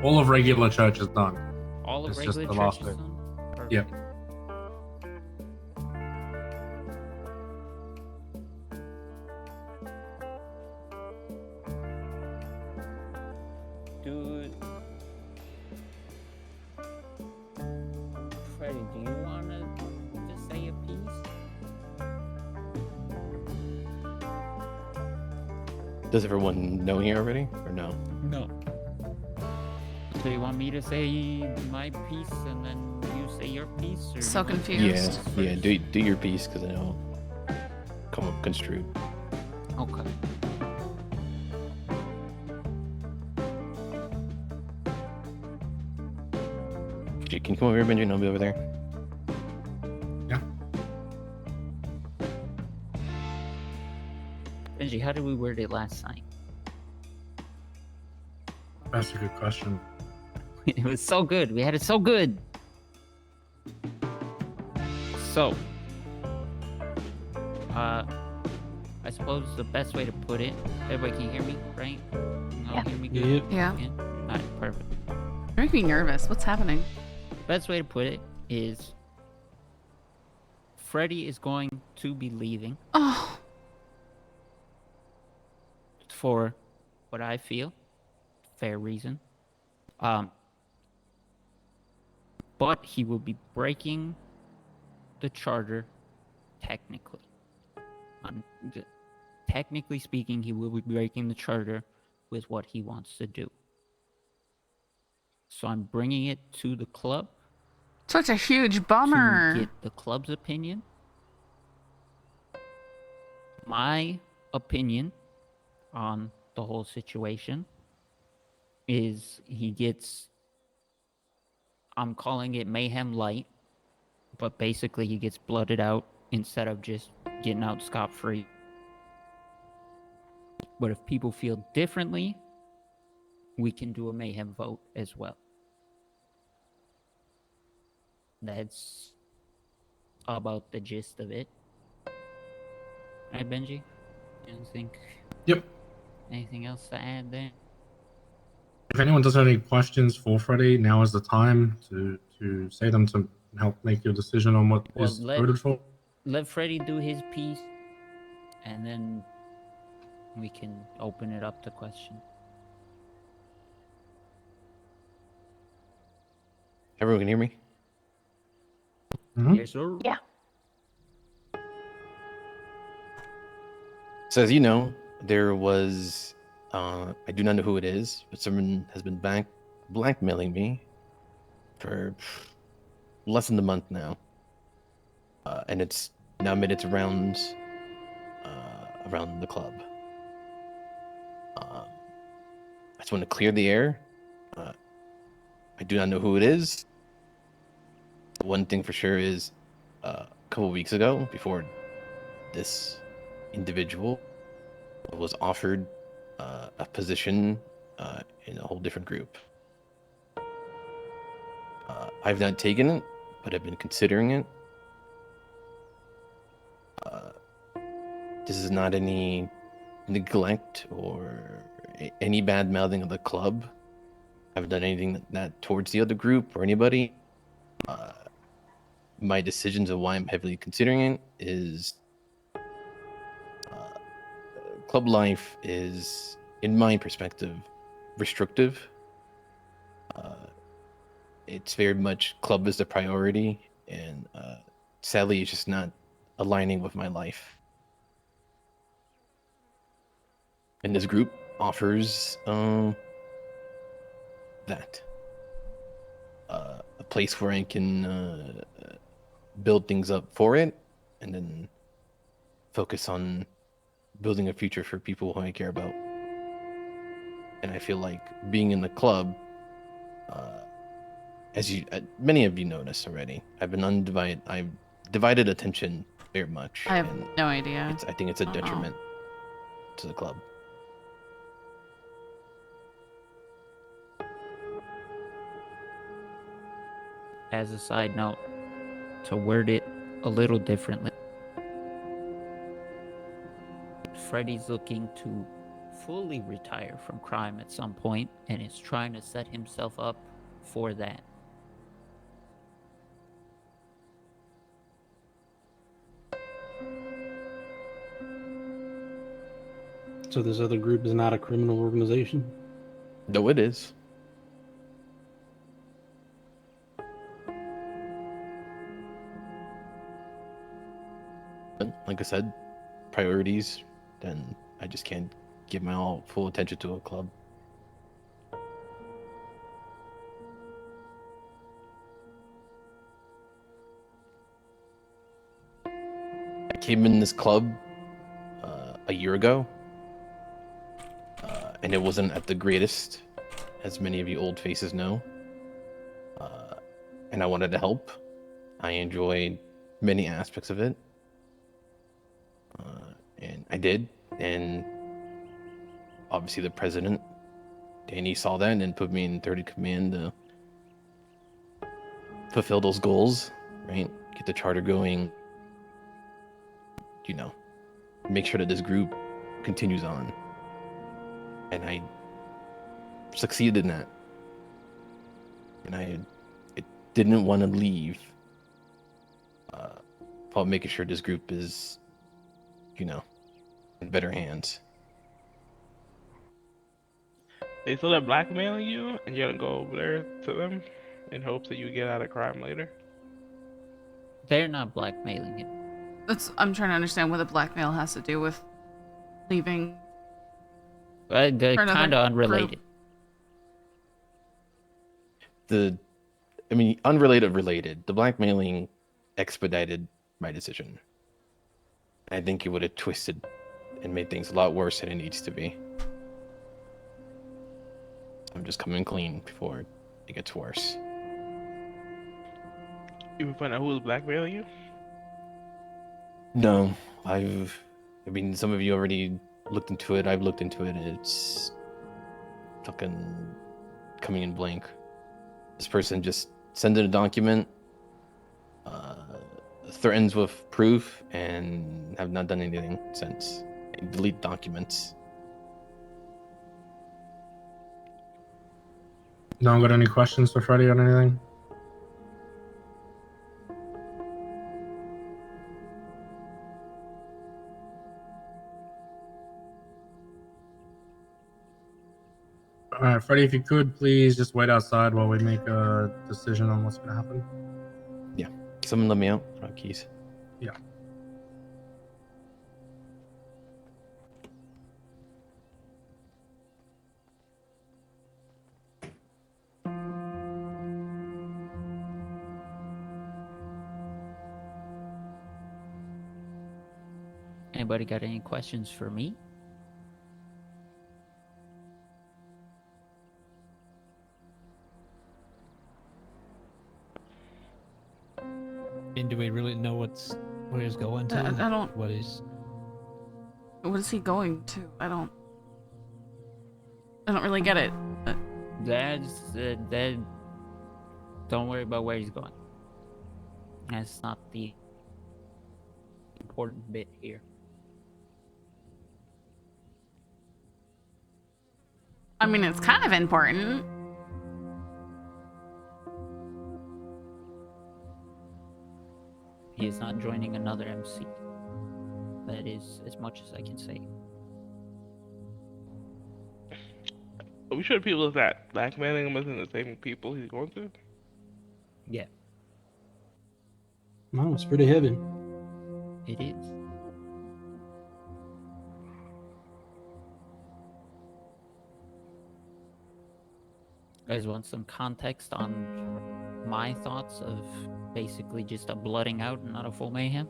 All of regular church is done. All of It's just regular the church last is bit. done? Perfect. Yep. Dude. Freddie, do you want to just say a piece? Does everyone know here already, or no? No. Do you want me to say my piece and then you say your piece? Or So you want confused. Yeah, do your piece, because I know come up construed. Okay. Can you come over here, Benjamin? I'll be over there. Yeah. Benji, how did we word it last night? That's a good question. It was so good. We had it so good. So, I suppose the best way to put it, everybody can hear me, right? You all hear me good? Yep. Yeah. Alright, perfect. You make me nervous. What's happening? Best way to put it is Freddy is going to be leaving Oh, for what I feel fair reason. But he will be breaking the charter technically. Technically speaking, he will be breaking the charter with what he wants to do. So I'm bringing it to the club such a huge to bummer. get the club's opinion. My opinion on the whole situation is he gets, I'm calling it mayhem light, but basically he gets blooded out instead of just getting out scot-free. But if people feel differently, we can do a mayhem vote as well. That's about the gist of it. Right, Benji? Yep. Anything else to add there? If anyone does have any questions for Freddie, now is the time to say them to help make your decision on what Well, is voted for. Let Freddie do his piece, and then we can open it up to questions. Everyone can hear me? Mhm. Yes, sir. Yeah. So as you know, there was, I do not know who it is, but someone has been blackmailing me for less than a month now. And it's now made its rounds around the club. I just want to clear the air. I do not know who it is. One thing for sure is a couple weeks ago, before this individual was offered a position in a whole different group. I've not taken it, but I've been considering it. This is not any neglect or any bad mouthing of the club. I haven't done anything that towards the other group or anybody. My decisions of why I'm heavily considering it is club life is, in my perspective, restrictive. It's very much club is the priority, and sadly, it's just not aligning with my life. And this group offers that a place where I can build things up for it, and then focus on building a future for people who I care about. And I feel like being in the club, as many of you noticed already, I've divided attention very much. I have and no idea. I think it's a detriment to the club. As a side note, to word it a little differently, Freddy's looking to fully retire from crime at some point and is trying to set himself up for that. So this other group is not a criminal organization? No, it is. But like I said, priorities, then I just can't give my all full attention to a club. I came in this club a year ago, and it wasn't at the greatest, as many of you old faces know. And I wanted to help. I enjoyed many aspects of it, and I did. And obviously, the president, Danny, saw that and put me in 30 command to fulfill those goals, right? Get the charter going, you know, make sure that this group continues on. And I succeeded in that. And I didn't want to leave while making sure this group is, you know, in better hands. They still are blackmailing you, and you're gonna go over there to them in hopes that you get out of crime later? They're not blackmailing him. I'm trying to understand what the blackmail has to do with leaving. They're For another kind of unrelated. Unrelated, related. The blackmailing expedited my decision. I think it would have twisted and made things a lot worse than it needs to be. I'm just coming clean before it gets worse. You can find out who was blackmailing you? No, some of you already looked into it. I've looked into it, and it's fucking coming in blank. This person just sends in a document, threatens with proof, and have not done anything since. And delete documents. No one got any questions for Freddy on anything? All right, Freddy, if you could please just wait outside while we make a decision on what's going to happen. Someone let me out. Keys. Yeah. Anybody got any questions for me? And do we really know where he's going to? I don't. What is? What is he going to? I don't really get it. Don't worry about where he's going. That's not the important bit here. I mean, it's kind of important. He is not joining another MC. That is as much as I can say. Are we sure people that blackmailing him isn't the same people he's going to? Yeah, Wow, it's pretty heavy. it is. You guys want some context on my thoughts of basically just a blooding out and not a full mayhem?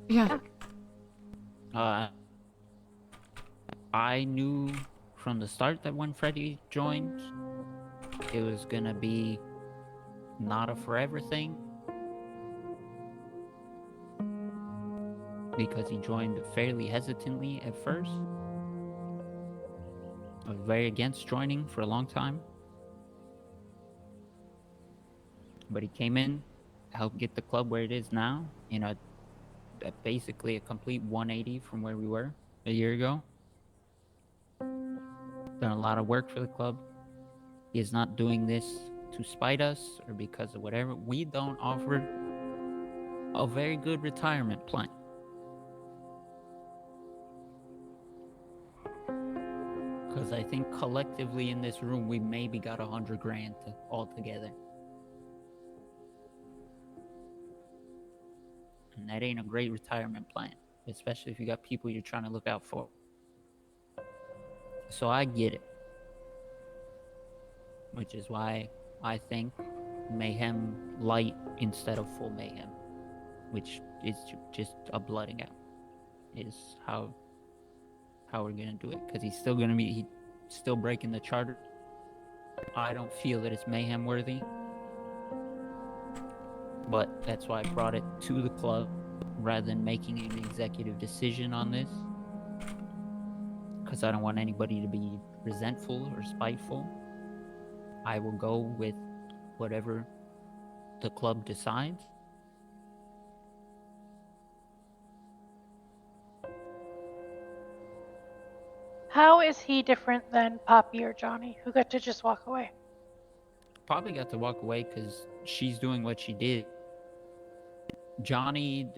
Yeah. I knew from the start that when Freddy joined, it was gonna be not a forever thing. Because he joined fairly hesitantly at first. I was very against joining for a long time. But he came in, helped get the club where it is now, in a basically a complete 180 from where we were a year ago. Done a lot of work for the club. He is not doing this to spite us or because of whatever. We don't offer a very good retirement plan. Because I think collectively in this room, we maybe got 100 grand all together. And that ain't a great retirement plan, especially if you got people you're trying to look out for. So I get it. Which is why I think mayhem light instead of full mayhem, which is just a blooding out, is how we're gonna do it. Because he's still breaking the charter. I don't feel that it's mayhem worthy, but that's why I brought it to the club rather than making an executive decision on this, because I don't want anybody to be resentful or spiteful. I will go with whatever the club decides. How is he different than Poppy or Johnny, who got to just walk away? Poppy got to walk away because she's doing what she did. Johnny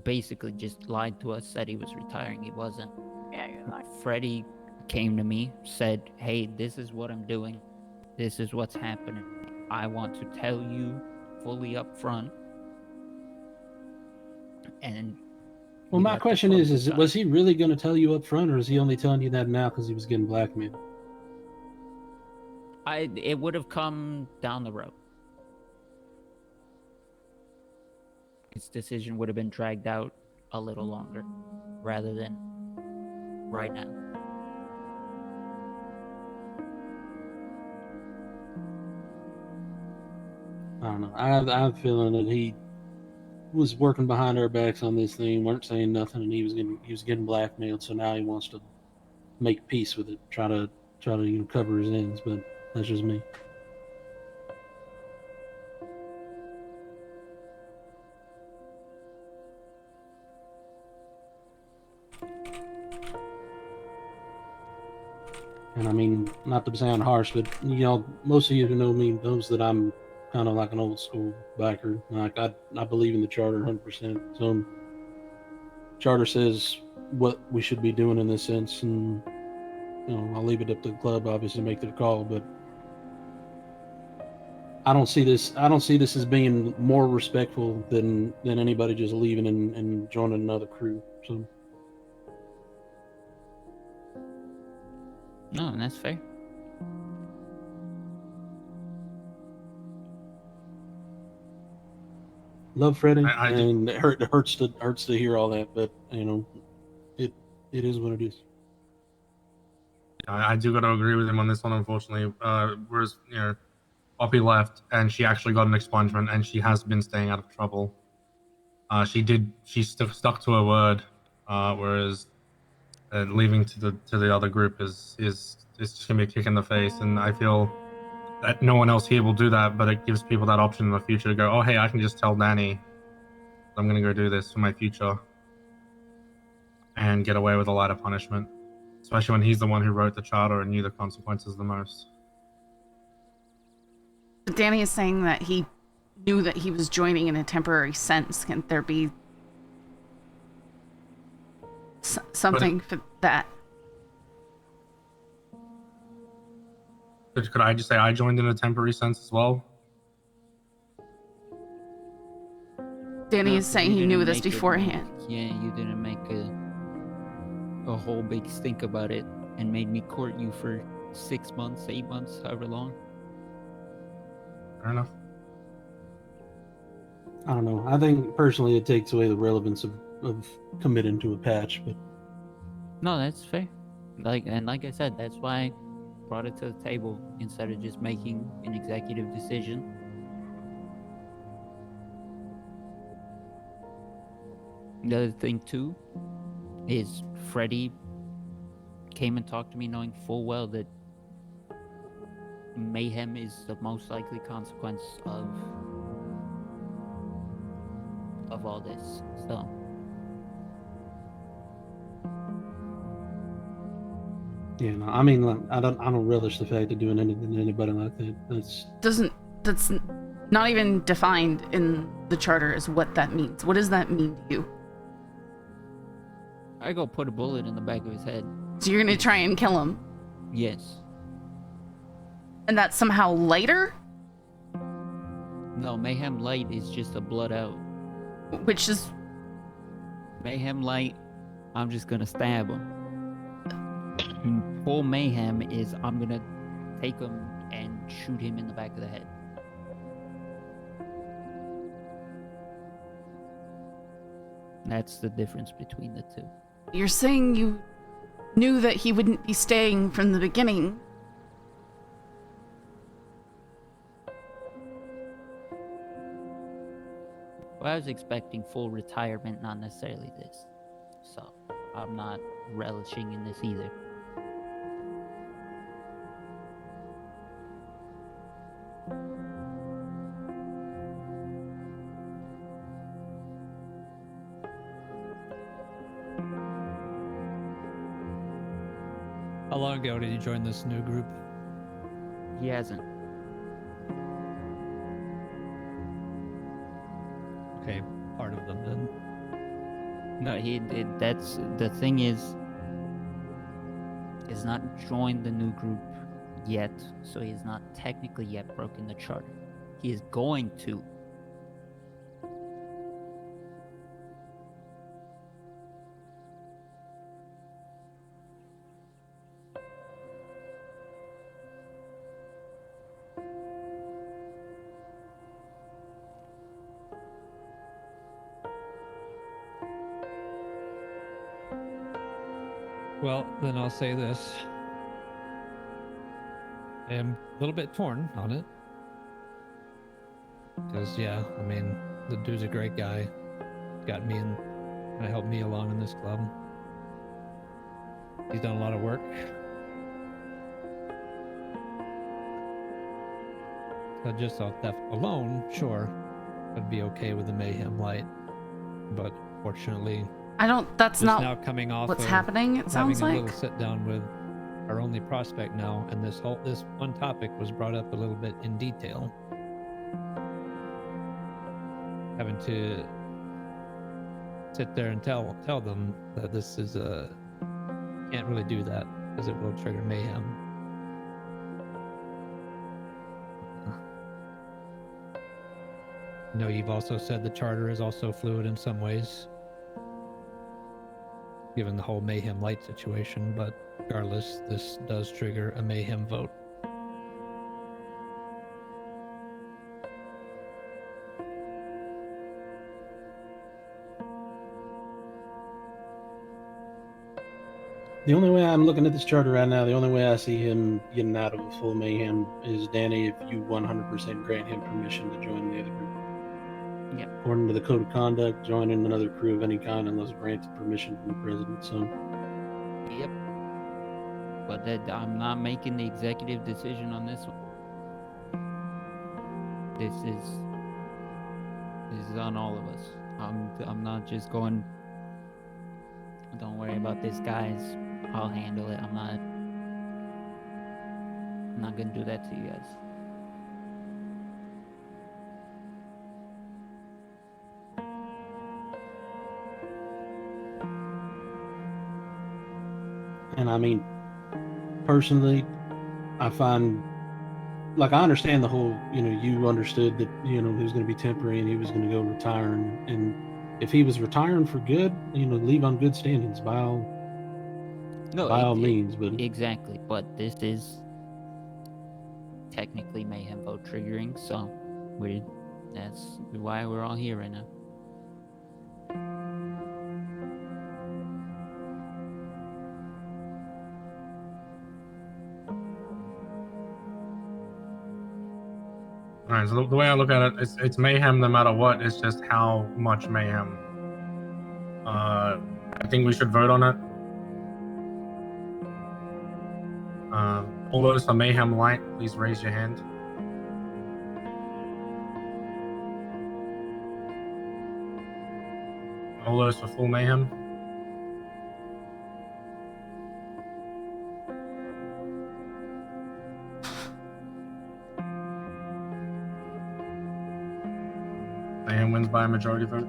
basically just lied to us, said he was retiring. He wasn't. Yeah, you're like, Freddie came to me, said, hey, this is what I'm doing. This is what's happening. I want to tell you fully up front. And Well, my question is was he really going to tell you up front, or is he only telling you that now because he was getting blackmailed? It would have come down the road. His decision would have been dragged out a little longer rather than right now. I don't know. I have a feeling that he was working behind our backs on this thing, weren't saying nothing, and he was getting blackmailed. So now he wants to make peace with it, try to cover his ends. But that's just me. And I mean, not to sound harsh, but most of you who know me knows that I'm kind of like an old school biker. Like I believe in the charter 100%. So charter says what we should be doing in this sense, and I'll leave it up to the club obviously to make their call. But I don't see this as being more respectful than anybody just leaving and joining another crew. So. No, and that's fair. Love Freddie, I and it hurts to hear all that, but it is what it is. I do got to agree with him on this one, unfortunately. Whereas Poppy left, and she actually got an expungement, and she has been staying out of trouble. She stuck to her word, whereas leaving to the other group is just gonna be a kick in the face. And I feel that no one else here will do that, but it gives people that option in the future to go, oh hey, I can just tell Danny I'm gonna go do this for my future and get away with a lighter punishment, especially when he's the one who wrote the charter and knew the consequences the most. But Danny is saying that he knew that he was joining in a temporary sense. Can there be something for that? Could I just say I joined in a temporary sense as well? Danny is saying he knew this make it- beforehand. Yeah, you didn't make a whole big stink about it and made me court you for 6 months, 8 months, however long. Fair enough. I don't know. I think personally it takes away the relevance of committing to a patch, but No, that's fair. Like I said, that's why I brought it to the table instead of just making an executive decision. The other thing too is Freddie came and talked to me knowing full well that mayhem is the most likely consequence of all this. So Yeah, no, I mean, like, I don't relish the fact of doing anything to anybody like that. That's not even defined in the charter as what that means. What does that mean to you? I go put a bullet in the back of his head. So you're gonna try and kill him, Yes. and that's somehow lighter, No, Mayhem Light is just a blood out. which is Mayhem Light, I'm just gonna stab him. Full Mayhem is I'm gonna take him and shoot him in the back of the head. That's the difference between the two. you're saying you knew that he wouldn't be staying from the beginning. Well, I was expecting full retirement, not necessarily this. So, I'm not relishing in this either. How long ago did you join this new group? He hasn't. Okay, part of them then. No, that's the thing is not joined the new group yet, so he's not technically yet broken the charter. He is going to. Well, then I'll say this. I am a little bit torn on it. Because, yeah, I mean, the dude's a great guy. Got me in, kind of helped me along in this club. He's done a lot of work. So just off that alone, sure, I'd be okay with the Mayhem Light. But fortunately, That's just not now coming off what's of happening, it sounds having a like. little sit down with our only prospect now, and this one topic was brought up a little bit in detail. Having to sit there and tell them that this is can't really do that because it will trigger mayhem. I know you've also said the charter is also fluid in some ways, given the whole Mayhem Light situation, but regardless, this does trigger a Mayhem vote. The only way I'm looking at this charter right now, the only way I see him getting out of a full mayhem is, Danny, if you 100% grant him permission to join the other group. Yep. According to the code of conduct, joining another crew of any kind unless granted permission from the president. So, Yep. But I'm not making the executive decision on this one. This is on all of us. I'm not just going, don't worry about this, guys. I'll handle it. I'm not gonna do that to you guys. and I mean, personally, I find, like, I understand the whole, you understood that, he was going to be temporary and he was going to go retire. And if he was retiring for good, leave on good standings by all means. But Exactly. But this is technically mayhem vote triggering, so that's why we're all here right now. All right, so the way I look at it, it's mayhem no matter what. It's just how much mayhem. I think we should vote on it. All those for Mayhem Light, please raise your hand. All those for full mayhem. Mayhem wins by a majority vote.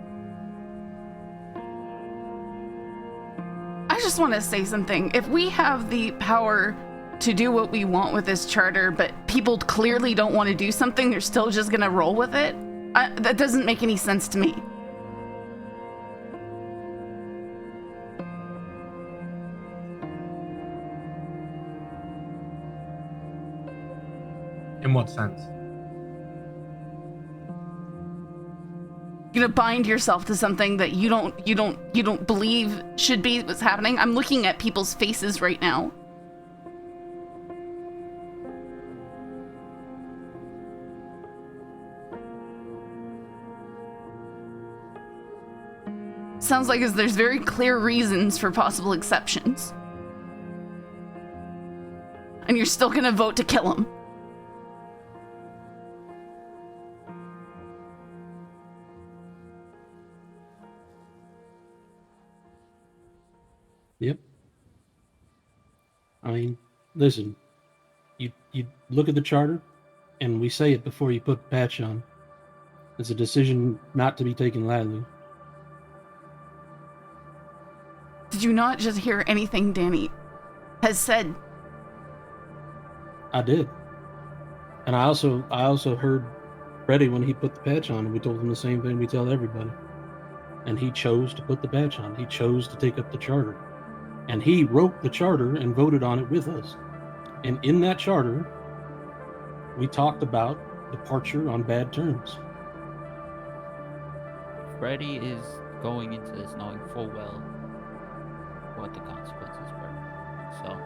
I just want to say something. If we have the power to do what we want with this charter, but people clearly don't want to do something, they're still just gonna roll with it, that doesn't make any sense to me. In what sense? You're gonna bind yourself to something that you don't believe should be what's happening. I'm looking at people's faces right now. Sounds like there's very clear reasons for possible exceptions. And you're still gonna vote to kill him. Yep. I mean, listen, you look at the charter, and we say it before you put the patch on. It's a decision not to be taken lightly. Did you not just hear anything Danny has said? I did. And I also heard Freddie when he put the patch on, and we told him the same thing we tell everybody. And he chose to put the patch on. He chose to take up the charter. And he wrote the charter and voted on it with us. And in that charter, we talked about departure on bad terms. Freddy is going into this knowing full well what the consequences were. So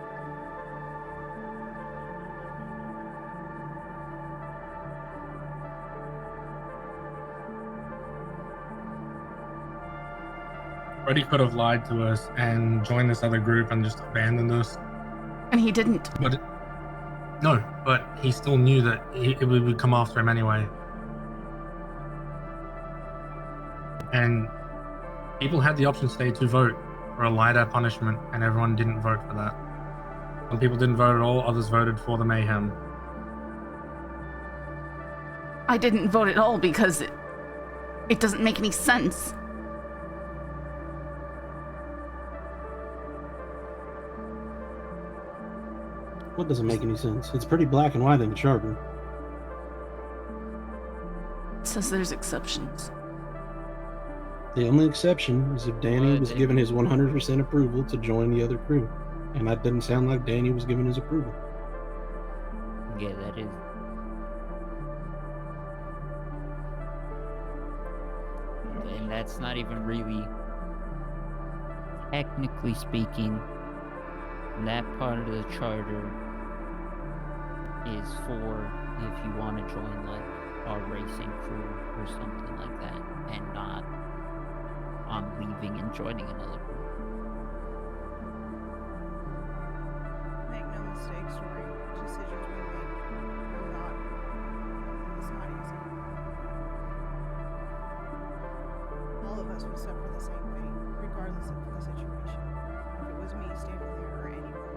Freddy could have lied to us and joined this other group and just abandoned us. And he didn't. But he still knew that it would come after him anyway. And people had the option today to vote for a lighter punishment, and everyone didn't vote for that. Some people didn't vote at all, others voted for the mayhem. I didn't vote at all because it doesn't make any sense. What doesn't make any sense? It's pretty black and white in the charter. It says there's exceptions. The only exception is if Danny was given his 100% approval to join the other crew. And that didn't sound like Danny was given his approval. yeah, that is. And that's not even really, technically speaking, that part of the charter is for if you want to join like a racing crew or something like that, and not on leaving and joining another group. Make no mistake, story. Decisions we make are not. It's not easy. All of us would suffer the same fate, regardless of the situation. If it was me standing there or anyone,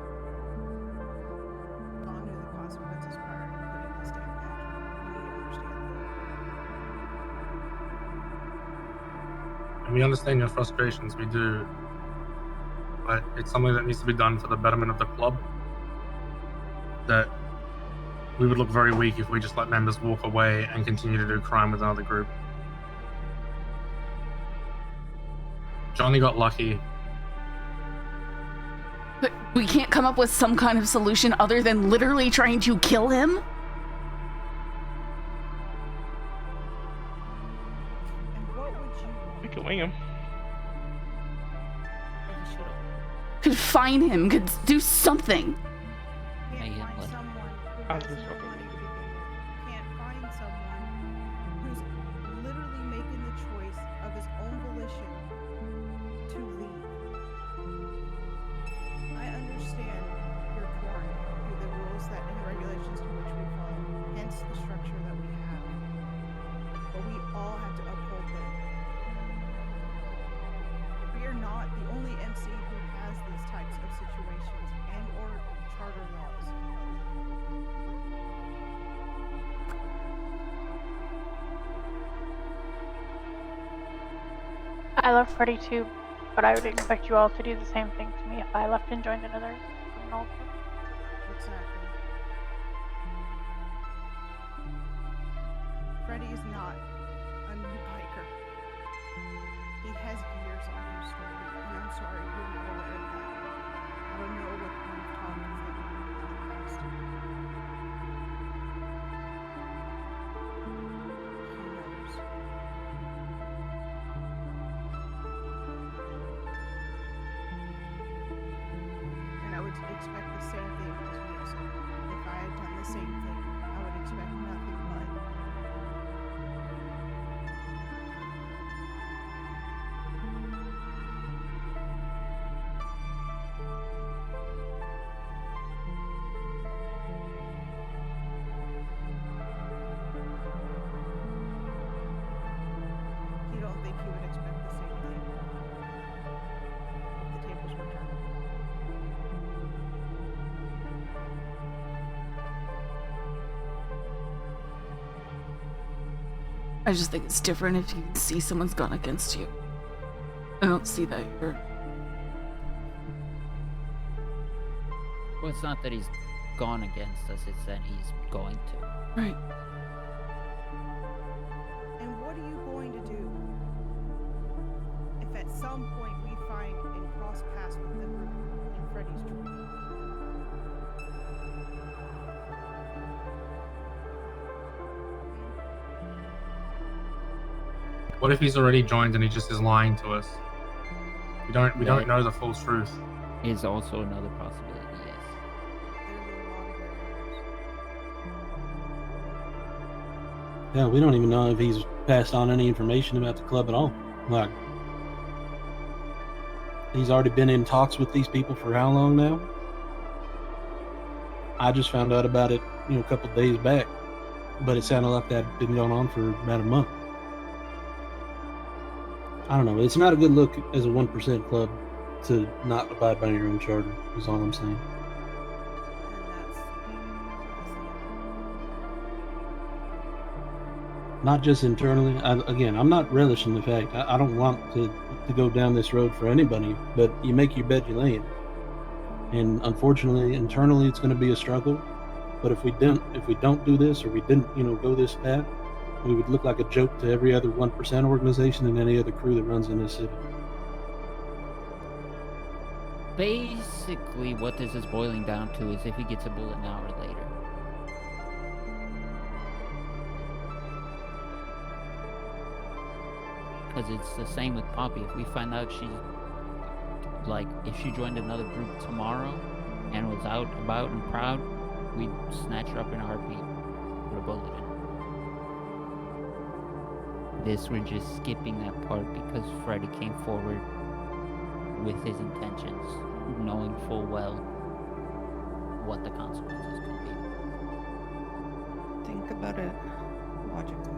God knew the consequences prior to putting this damn patch on. You need to understand that. And we understand your frustrations, we do. But it's something that needs to be done for the betterment of the club. That we would look very weak if we just let members walk away and continue to do crime with another group. Johnny got lucky. But we can't come up with some kind of solution other than literally trying to kill him? And what would you want? We can wing him. Could find him, could do something. Can't Mayhem find letter. someone I who was has just no fucking money to with begin with. Can't find someone who's literally making the choice of his own volition to leave. I understand you're torn through the rules that and regulations to which we follow, hence the structure that we have. But we all have to uphold them. I love Freddy too, but I would expect you all to do the same thing to me if I left and joined another criminal group. Exactly. Freddy is not a new biker. He has years on his story, and I'm sorry you're not aware of that. I don't know what you've talked with him in the past. He knows. And I would expect the same thing as Mason. If I had done the same thing, I would expect nothing but. You don't think he would expect the same thing if the tables were turned? I just think it's different if you see someone's gone against you. I don't see that here. Well, it's not that he's gone against us, it's that he's going to. Right. And what are you going to do if at some point we find and cross paths with the group in Freddy's journey? What if he's already joined and he just is lying to us? We don't That know the full truth. is also another possibility, yes. There's a lot of barriers. Yeah, we don't even know if he's passed on any information about the club at all. Like, he's already been in talks with these people for how long now? I just found out about it, a couple days back, but it sounded like that had been going on for about a month. I don't know. It's not a good look as a 1% club to not abide by your own charter, is all I'm saying. And that's Not just internally. I'm not relishing the fact. I don't want to go down this road for anybody, but you make your bed, you lay it. And unfortunately, internally, it's going to be a struggle. But if we don't do this, or we didn't, go this path, we would look like a joke to every other 1% organization and any other crew that runs in this city. Basically, what this is boiling down to is if he gets a bullet an hour later. Because it's the same with Poppy. If we find out if she joined another group tomorrow and was out about and proud, we'd snatch her up in a heartbeat with a bullet in her. This, we're just skipping that part because Freddy came forward with his intentions, knowing full well what the consequences could be. Think about it logically.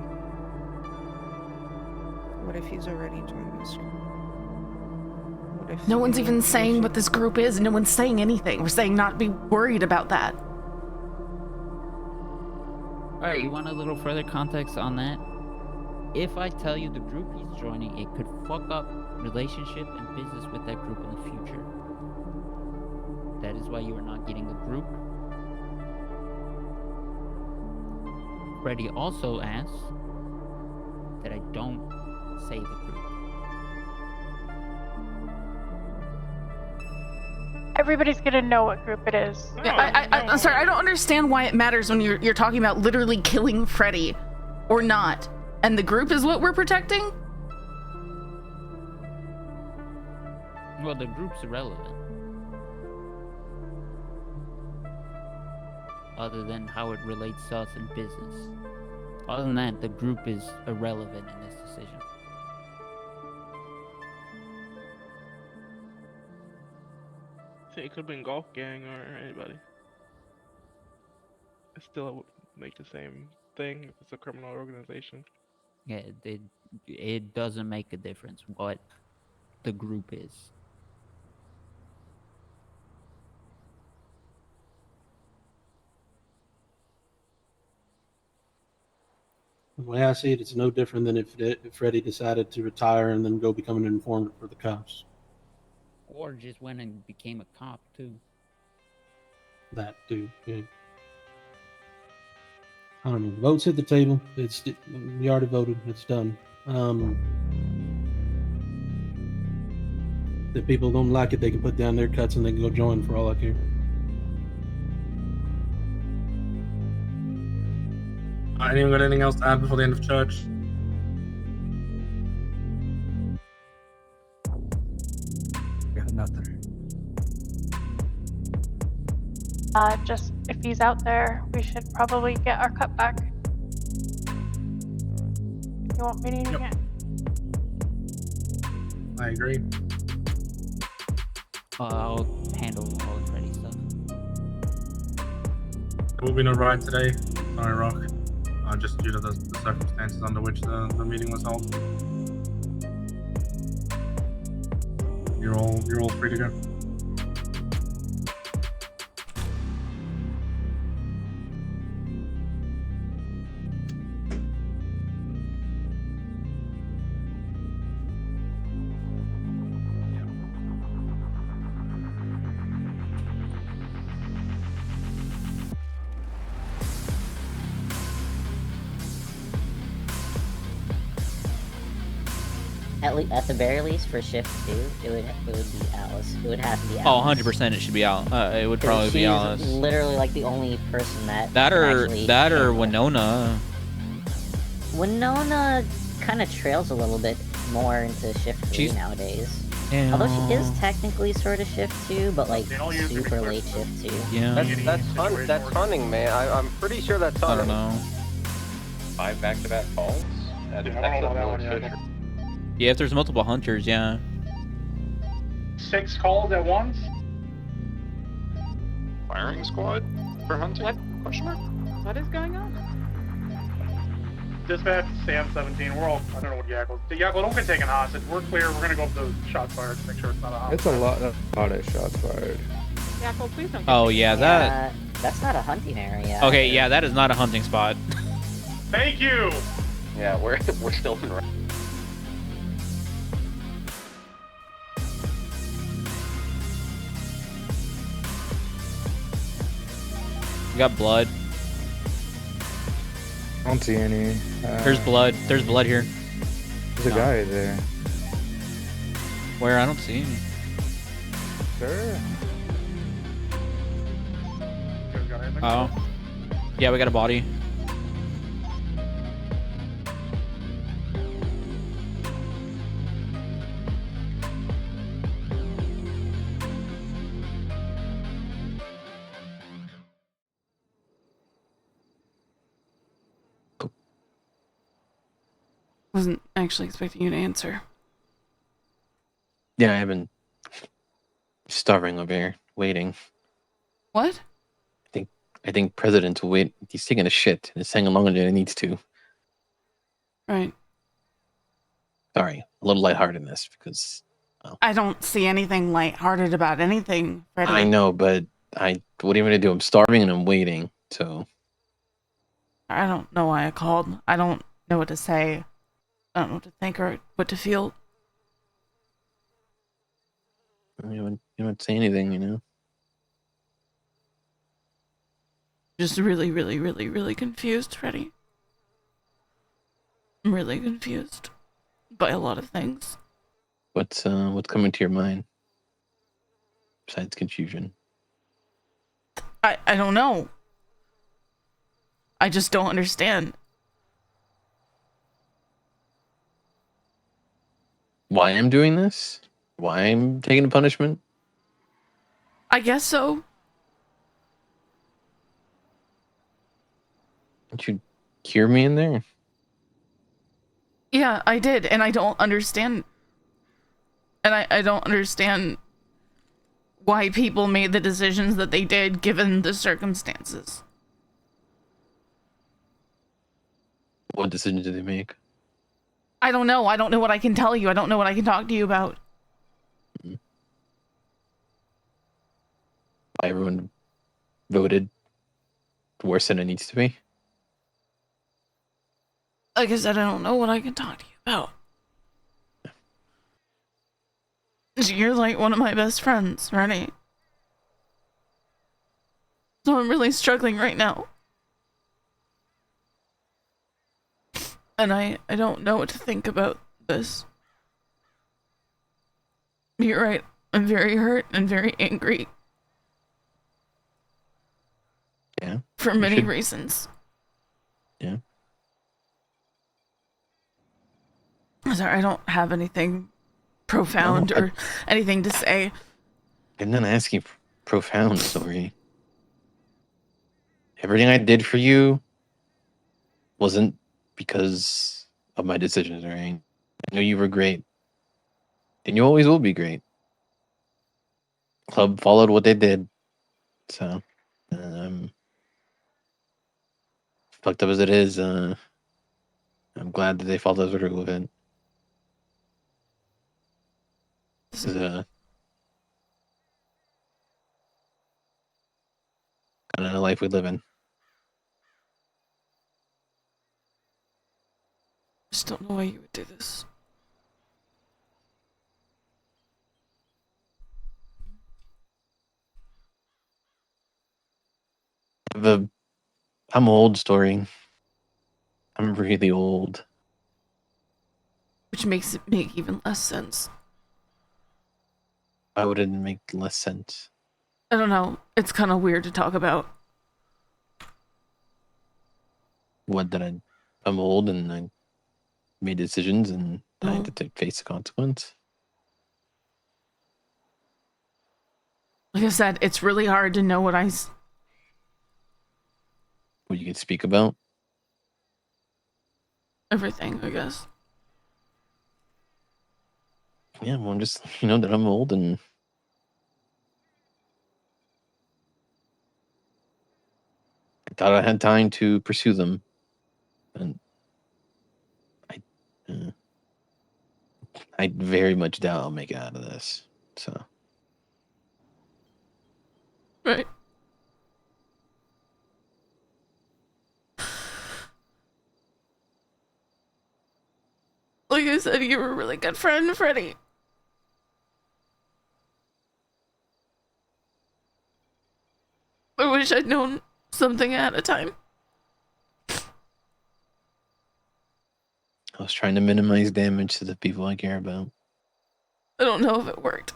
What if he's already joined this group? What if No one's the even saying information- what this group is. No one's saying anything. We're saying not be worried about that. Alright, you want a little further context on that? If I tell you the group he's joining, it could fuck up relationship and business with that group in the future. That is why you are not getting the group. Freddy also asks that I don't say the group. Everybody's gonna know what group it is. Yeah, I'm sorry. I don't understand why it matters when you're talking about literally killing Freddy, or not, and the group is what we're protecting. Well, the group's irrelevant. Other than how it relates to us in business. Other than that, the group is irrelevant in this decision. See, it could have been Golf Gang or anybody. It still would make the same thing if it's a criminal organization. Yeah, it doesn't make a difference what the group is. The way I see it, it's no different than if Freddie decided to retire and then go become an informant for the cops. Or just went and became a cop too. That too. Yeah. I don't know. Votes hit the table. We already voted. It's done. If people don't like it, they can put down their cuts and they can go join for all I care. Anyone got anything else to add before the end of church? Got nothing. Just if he's out there, we should probably get our cut back. You won't be needing it. I agree. I'll handle all the Freddy stuff. There will be no ride today. Sorry, Rock. Just due to the circumstances under which the meeting was held. You're all free to go. At the very least, for shift 2, it would be Alice. It would have to be Oh, Alice. 100% it should be Alice. It would probably be Alice. She's literally like the only person that That or Winona. Winona kind of trails a little bit more into shift 3 nowadays. Yeah. Although she is technically sort of shift 2, but like super late shift 2. Yeah. That's hunting, man. I'm pretty sure that's hunting. I don't know. 5 back-to-back calls? That's excellent. Yeah, if there's multiple hunters, yeah. 6 calls at once? Firing squad for hunting? What? Question mark? What is going on? Dispatch, Sam 17. We're all, I don't know what Yakko. Yakko, don't get taken hostage. We're clear. We're gonna go up to shots fired to make sure it's not a hostage. It's a lot of shots fired. Yeah, well, please don't. Oh, yeah, that... That's not a hunting area. Okay, yeah, that is not a hunting spot. Thank you! Yeah, we're still in right. You got blood. I don't see any. There's blood. There's blood here. There's a guy there. Where? I don't see any. Sure. Oh. Yeah, we got a body. Wasn't actually expecting you to answer. Yeah, I've been starving over here, waiting. What? I think President will wait. He's taking a shit and it's hanging longer than it needs to. Right. Sorry, a little lightheartedness because I don't see anything lighthearted about anything, Freddie. I know, but what are you gonna do? I'm starving and I'm waiting, so I don't know why I called. I don't know what to say. I don't know what to think or what to feel. you don't say anything, you know. Just really, really, really, really confused, Freddie. I'm really confused by a lot of things. What's coming to your mind besides confusion? I don't know. I just don't understand. Why I'm doing this? Why I'm taking a punishment? I guess so. Didn't you hear me in there? Yeah, I did, and I don't understand. And I don't understand why people made the decisions that they did given the circumstances. What decisions did they make? I don't know. I don't know what I can tell you. I don't know what I can talk to you about. Why everyone voted worse than it needs to be? Like I said, I don't know what I can talk to you about. You're like one of my best friends, right? So I'm really struggling right now. And I don't know what to think about this. You're right. I'm very hurt and very angry. Yeah. For many reasons. Yeah. Sorry, I don't have anything profound or anything to say. I'm not asking for profound story. Everything I did for you wasn't because of my decisions, right? I know you were great. And you always will be great. Club followed what they did. So, fucked up as it is, I'm glad that they followed through with it. This is kind of the life we live in. I just don't know why you would do this. I'm old, Story. I'm really old. Which makes it make even less sense. Why would it make less sense? I don't know. It's kind of weird to talk about. What did I'm old and I made decisions and I had to face the consequence. Like I said, it's really hard to know what What you can speak about. everything, I guess. Yeah, well, I'm just, that I'm old and I thought I had time to pursue them. And I very much doubt I'll make it out of this. So. Right. Like I said, you were a really good friend, Freddy. I wish I'd known something ahead of time. I was trying to minimize damage to the people I care about. I don't know if it worked.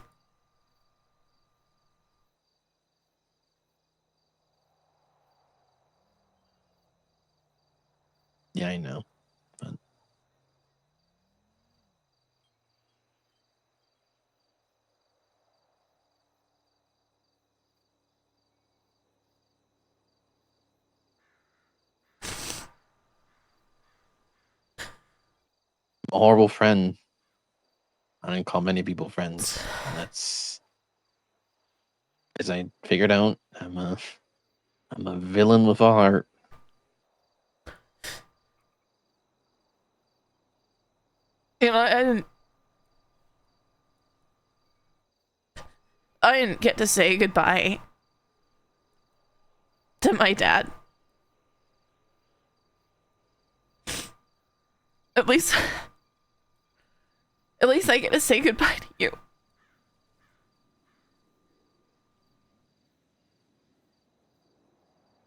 Yeah, I know. But I'm a horrible friend. I didn't call many people friends. And that's, as I figured out, I'm a villain with a heart. You know, I didn't get to say goodbye to my dad. At least I get to say goodbye to you.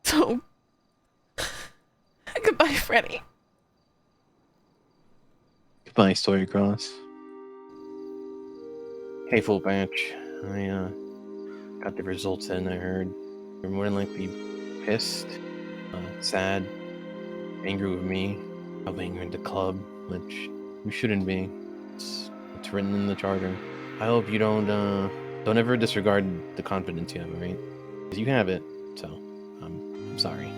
So, goodbye, Freddy. Goodbye, Storycross. Hey, Full Batch. I got the results in, I heard. You're more than likely pissed, sad, angry with me, probably angry at the club, which you shouldn't be. It's written in the charter. I hope you don't ever disregard the confidence you have, right? Because you have it, so I'm sorry.